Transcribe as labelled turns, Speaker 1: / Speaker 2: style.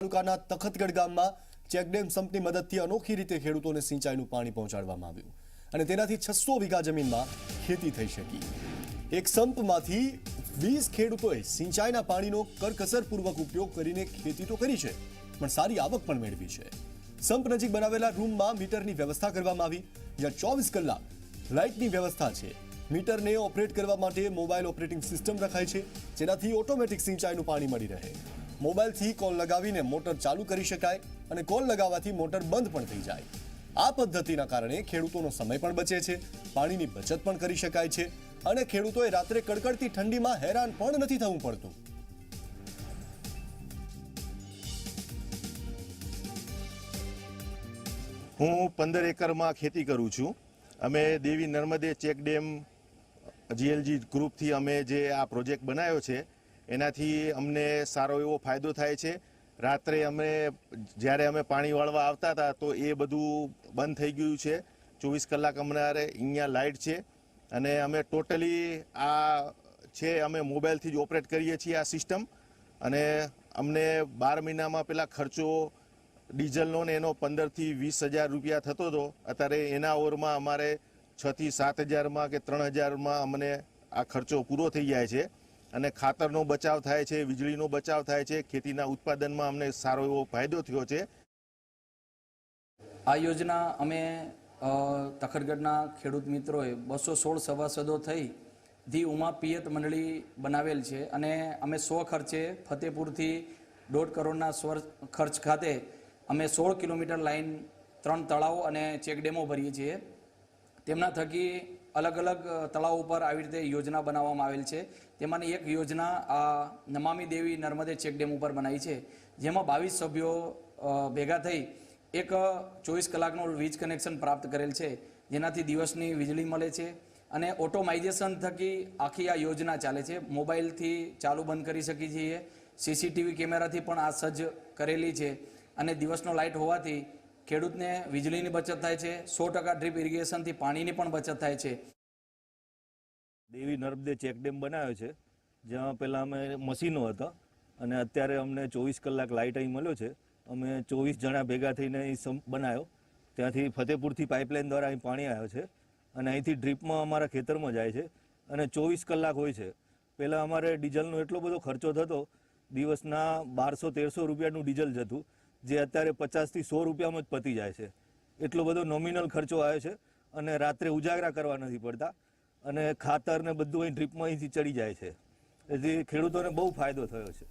Speaker 1: તાલુકાના તખતગઢ ગામમાં ચેકડેમ સંપની મદદથી અનોખી રીતે ખેડૂતોને સિંચાઈનું પાણી પહોંચાડવામાં આવ્યું અને તેનાથી 600 વીઘા જમીનમાં ખેતી થઈ શકી। એક સંપમાંથી 20 ખેડૂતોએ સિંચાઈના પાણીનો કરકસરપૂર્વક ઉપયોગ કરીને ખેતી તો કરી છે પણ સારી આવક પણ મેળવી છે। સંપ નજીક બનાવેલા રૂમમાં મીટરની વ્યવસ્થા કરવામાં આવી, જ્યાં 24 કલાક લાઇટની વ્યવસ્થા છે। મીટરને ઓપરેટ કરવા માટે મોબાઈલ ઓપરેટિંગ સિસ્ટમ રખાય છે, જેનાથી ઓટોમેટિક સિંચાઈનું પાણી મળી રહે। મોબાઈલથી કોલ લગાવીને મોટર ચાલુ કરી શકાય અને કોલ લગાવવાથી મોટર બંધ પણ થઈ જાય। આ પદ્ધતિના કારણે ખેડૂતોનો સમય પણ બચે છે, પાણીની બચત પણ કરી શકાય છે અને ખેડૂતોએ રાત્રે કડકડતી ઠંડીમાં હેરાન પણ નથી થવું પડતું।
Speaker 2: હું 15 એકરમાં ખેતી કરું છું। અમે દેવી નર્મદે ચેકડેમ જીએલજી ગ્રુપથી અમે જે આ પ્રોજેક્ટ બનાવ્યો છે એનાથી અમને સારો એવો ફાયદો થાય છે। રાત્રે જ્યારે અમે પાણી વાળવા આવતા હતા તો એ બધું બંધ થઈ ગયું છે। 24 કલાક અમારે અહીંયા લાઇટ છે અને અમે ટોટલી આ છે અમે મોબાઈલથી જ ઓપરેટ કરીએ છીએ આ સિસ્ટમ। અને અમને 12 મહિનામાં પેલા ખર્ચો ડીઝલનો ને એનો 15 થી 20 હજાર રૂપિયા થતો હતો, અત્યારે એના ઓવરમાં અમારે 6 થી 7 હજારમાં કે 3 હજારમાં અમને આ ખર્ચો પૂરો થઈ જાય છે અને ખાતરનો બચાવ થાય છે, વીજળીનો બચાવ થાય છે, ખેતીના ઉત્પાદનમાં અમને સારો એવો ફાયદો થયો છે।
Speaker 3: આ યોજના અમે તખતગઢના ખેડૂત મિત્રોએ 216 સભાસદો થઈ ધી ઉમા પિયત મંડળી બનાવેલ છે અને અમે 100 ખર્ચે ફતેપુરથી 1.5 કરોડના ખર્ચ ખાતે અમે 16 કિલોમીટર લાઇન 3 તળાવો અને ચેકડેમો ભરીએ છીએ। તેમના થકી અલગ અલગ તળાવ ઉપર આવી રીતે યોજના બનાવવામાં આવેલ છે। તેમાંની એક યોજના આ નમામી દેવી નર્મદે ચેકડેમ ઉપર બનાવી છે, જેમાં 22 સભ્યો ભેગા થઈ એક 24 કલાકનું વીજ કનેક્શન પ્રાપ્ત કરેલ છે, જેનાથી દિવસની વીજળી મળે છે અને ઓટોમાઇઝેશન થકી આખી આ યોજના ચાલે છે। મોબાઈલથી ચાલુ બંધ કરી શકીએ છીએ, સીસીટીવી કેમેરાથી પણ આ સજ્જ કરેલી છે અને દિવસનો લાઇટ હોવાથી ખેડૂતને વીજળીની બચત થાય છે, 100% ડ્રીપ ઇરિગેશનથી પાણીની પણ બચત થાય છે।
Speaker 4: દેવી નર્મદે ચેકડેમ બનાવ્યો છે, જ્યાં પહેલાં અમે મશીનો હતા અને અત્યારે અમને 24 કલાક લાઇટ અહીં મળ્યો છે। અમે 24 જણા ભેગા થઈને અહીં સંપ બનાવ્યો, ત્યાંથી ફતેપુરથી પાઇપલાઇન દ્વારા અહીં પાણી આવ્યો છે અને અહીંથી ડ્રીપમાં અમારા ખેતરમાં જાય છે અને 24 કલાક હોય છે। પહેલાં અમારે ડીઝલનો એટલો બધો ખર્ચો થતો, દિવસના 1200-1300 રૂપિયાનું ડીઝલ જતું, જે અત્યારે 50 થી 100 રૂપિયામાં જ પતી જાય છે। એટલો બધો નોમિનલ ખર્ચો આવ્યો છે અને રાત્રે ઉજાગરા કરવા નથી પડતા અને ખાતર ને બધું અહીં ડ્રીપમાં અહીંથી ચડી જાય છે, એથી ખેડૂતોને બહુ ફાયદો થયો છે।